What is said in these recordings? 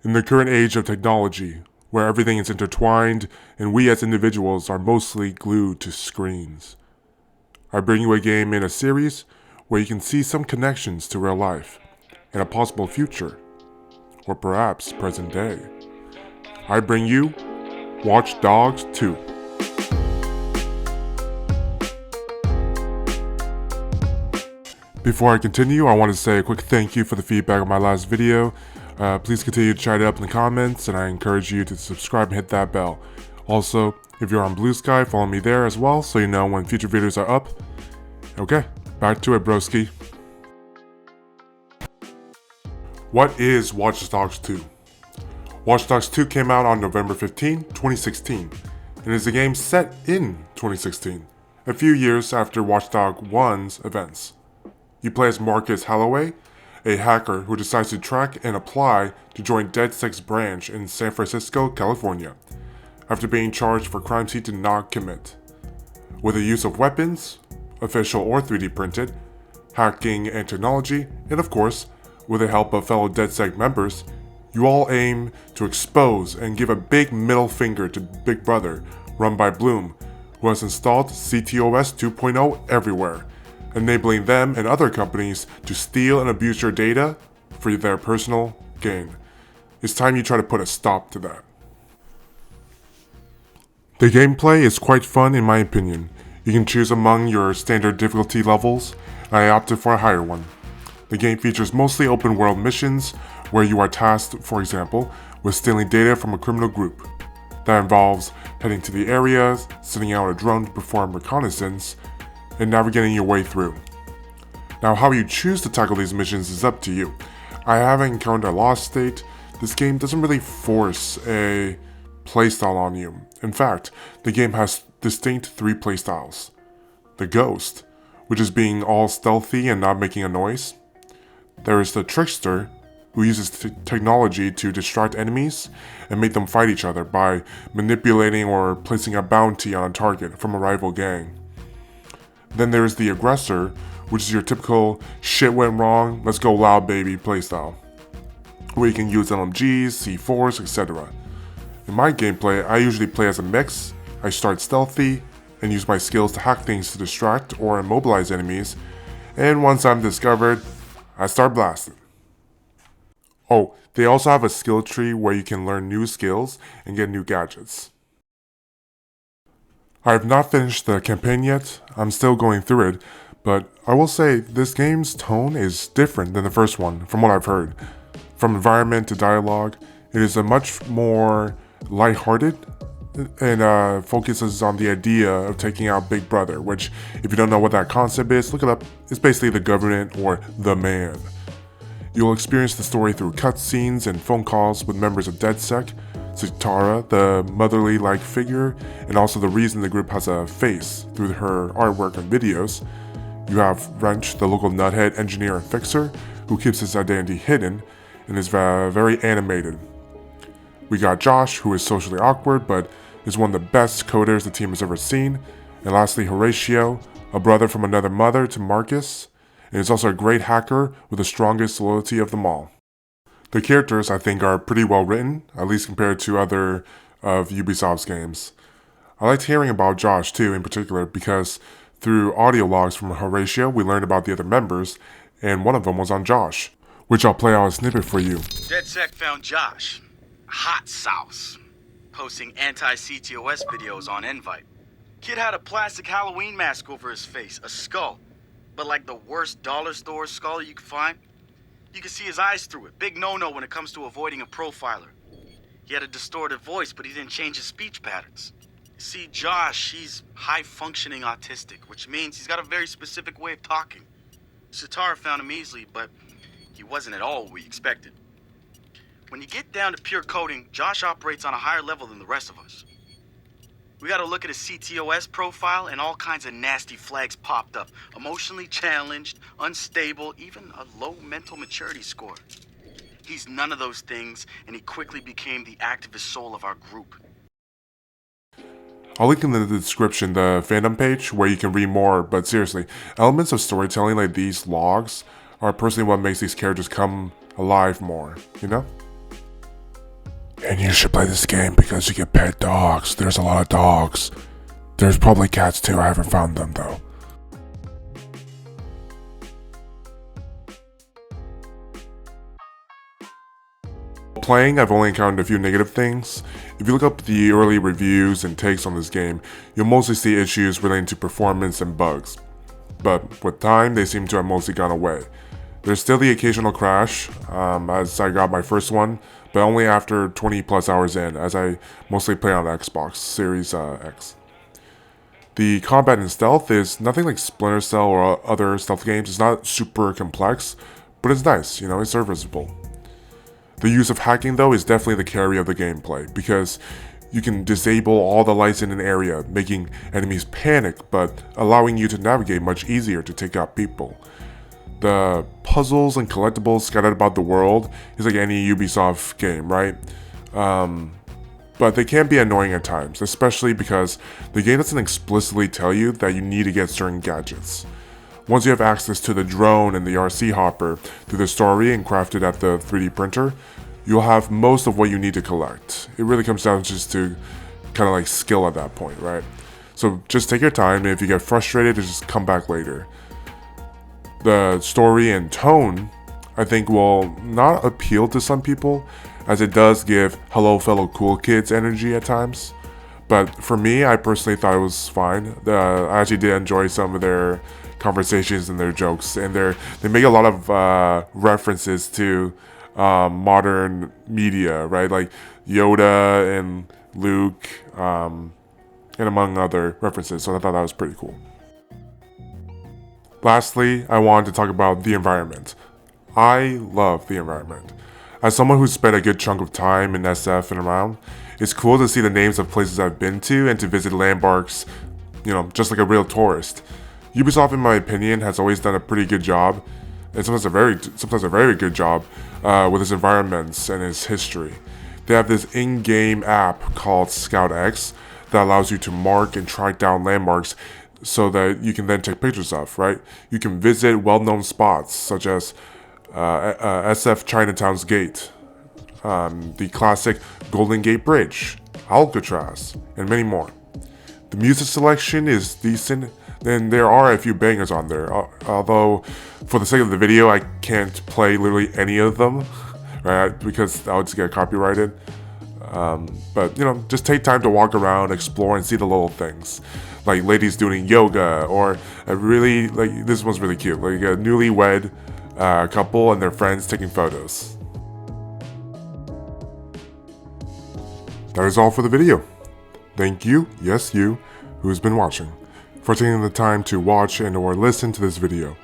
In the current age of technology, where everything is intertwined and we as individuals are mostly glued to screens, I bring you a game in a series where you can see some connections to real life and a possible future, or perhaps present day. I bring you Watch Dogs 2. Before I continue, I want to say a quick thank you for the feedback on my last video. Please continue to chat it up in the comments, and I encourage you to subscribe and hit that bell. Also, if you're on Bluesky, follow me there as well so you know when future videos are up. Okay, back to it, broski. What is Watch Dogs 2? Watch Dogs 2 came out on November 15, 2016, and is a game set in 2016, a few years after Watch Dogs 1's events. You play as Marcus Holloway, a hacker who decides to track and apply to join DedSec's branch in San Francisco, California, after being charged for crimes he did not commit. With the use of weapons, official or 3D printed, hacking and technology, and of course, with the help of fellow DedSec members, you all aim to expose and give a big middle finger to Big Brother, run by Bloom, who has installed CTOS 2.0 everywhere, enabling them and other companies to steal and abuse your data for their personal gain. It's time you try to put a stop to that. The gameplay is quite fun in my opinion. You can choose among your standard difficulty levels, and I opted for a higher one. The game features mostly open world missions where you are tasked, for example, with stealing data from a criminal group. That involves heading to the area, sending out a drone to perform reconnaissance, and navigating your way through. Now, how you choose to tackle these missions is up to you. I haven't encountered a lost state. This game doesn't really force a playstyle on you. In fact, the game has distinct three playstyles. The Ghost, which is being all stealthy and not making a noise. There is the Trickster, who uses technology to distract enemies and make them fight each other by manipulating or placing a bounty on a target from a rival gang. Then there's the Aggressor, which is your typical shit went wrong, let's go loud baby playstyle, where you can use LMGs, C4s, etc. In my gameplay, I usually play as a mix. I start stealthy and use my skills to hack things to distract or immobilize enemies, and once I'm discovered, I start blasting. Oh, they also have a skill tree where you can learn new skills and get new gadgets. I have not finished the campaign yet, I'm still going through it, but I will say this game's tone is different than the first one, from what I've heard. From environment to dialogue, it is a much more lighthearted and focuses on the idea of taking out Big Brother, which, if you don't know what that concept is, look it up. It's basically the government or the man. You'll experience the story through cutscenes and phone calls with members of DedSec, Zitara, the motherly-like figure, and also the reason the group has a face through her artwork and videos. You have Wrench, the local nuthead engineer and fixer, who keeps his identity hidden and is very animated. We got Josh, who is socially awkward but is one of the best coders the team has ever seen. And lastly, Horatio, a brother from another mother to Marcus, and is also a great hacker with the strongest loyalty of them all. The characters, I think, are pretty well written, at least compared to other of Ubisoft's games. I liked hearing about Josh too, in particular, because through audio logs from Horatio, we learned about the other members, and one of them was on Josh, which I'll play out a snippet for you. DedSec found Josh, hot sauce, posting anti-CTOS videos on Invite. Kid had a plastic Halloween mask over his face, a skull, but like the worst dollar store skull you could find. You can see his eyes through it. Big no-no when it comes to avoiding a profiler. He had a distorted voice, but he didn't change his speech patterns. See, Josh, he's high-functioning autistic, which means he's got a very specific way of talking. Zitara found him easily, but he wasn't at all what we expected. When you get down to pure coding, Josh operates on a higher level than the rest of us. We got to look at his CTOS profile, and all kinds of nasty flags popped up. Emotionally challenged, unstable, even a low mental maturity score. He's none of those things, and he quickly became the activist soul of our group. I'll link in the description the fandom page where you can read more, but seriously, elements of storytelling like these logs are personally what makes these characters come alive more, you know? And you should play this game because you get pet dogs. There's a lot of dogs. There's probably cats too, I haven't found them though. Playing, I've only encountered a few negative things. If you look up the early reviews and takes on this game, you'll mostly see issues relating to performance and bugs. But with time, they seem to have mostly gone away. There's still the occasional crash, as I got my first one, but only after 20 plus hours in, as I mostly play on the Xbox Series X. The combat and stealth is nothing like Splinter Cell or other stealth games. It's not super complex, but it's nice, it's serviceable. The use of hacking though is definitely the carry of the gameplay, because you can disable all the lights in an area, making enemies panic, but allowing you to navigate much easier to take out people. The puzzles and collectibles scattered about the world is like any Ubisoft game, right? But they can be annoying at times, especially because the game doesn't explicitly tell you that you need to get certain gadgets. Once you have access to the drone and the RC hopper through the story and crafted at the 3D printer, you'll have most of what you need to collect. It really comes down just to kind of like skill at that point, right? So just take your time, and if you get frustrated, just come back later. The story and tone, I think, will not appeal to some people, as it does give hello fellow cool kids energy at times. But for me, I personally thought it was fine. I actually did enjoy some of their conversations and their jokes, and they make a lot of references to modern media, right? Like Yoda and Luke, and among other references. So I thought that was pretty cool. Lastly, I wanted to talk about the environment. I love the environment. As someone who's spent a good chunk of time in SF and around, it's cool to see the names of places I've been to and to visit landmarks, just like a real tourist. Ubisoft, in my opinion, has always done a pretty good job, and sometimes a very good job, with its environments and its history. They have this in-game app called Scout X that allows you to mark and track down landmarks so that you can then take pictures of, right? You can visit well-known spots such as SF Chinatown's Gate, the classic Golden Gate Bridge, Alcatraz, and many more. The music selection is decent, and there are a few bangers on there, although for the sake of the video I can't play literally any of them, right, because I would just get copyrighted. But just take time to walk around, explore, and see the little things, like ladies doing yoga, or this one's really cute, like a newlywed couple and their friends taking photos. That is all for the video. Thank you, yes you, who's been watching, for taking the time to watch and or listen to this video.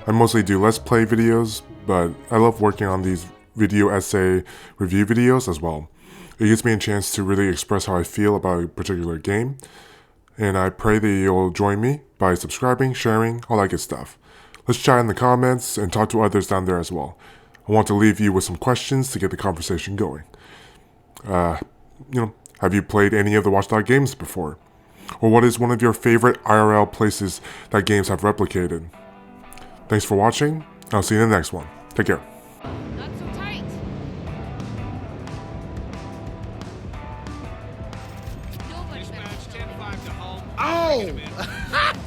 I mostly do Let's Play videos, but I love working on these video essay review videos as well. It gives me a chance to really express how I feel about a particular game, and I pray that you'll join me by subscribing, sharing, all that good stuff. Let's chat in the comments and talk to others down there as well. I want to leave you with some questions to get the conversation going. Have you played any of the Watchdog games before? Or what is one of your favorite IRL places that games have replicated? Thanks for watching. I'll see you in the next one. Take care. Not so tight. Nobody better. Dispatch 10-5 to home. Oh!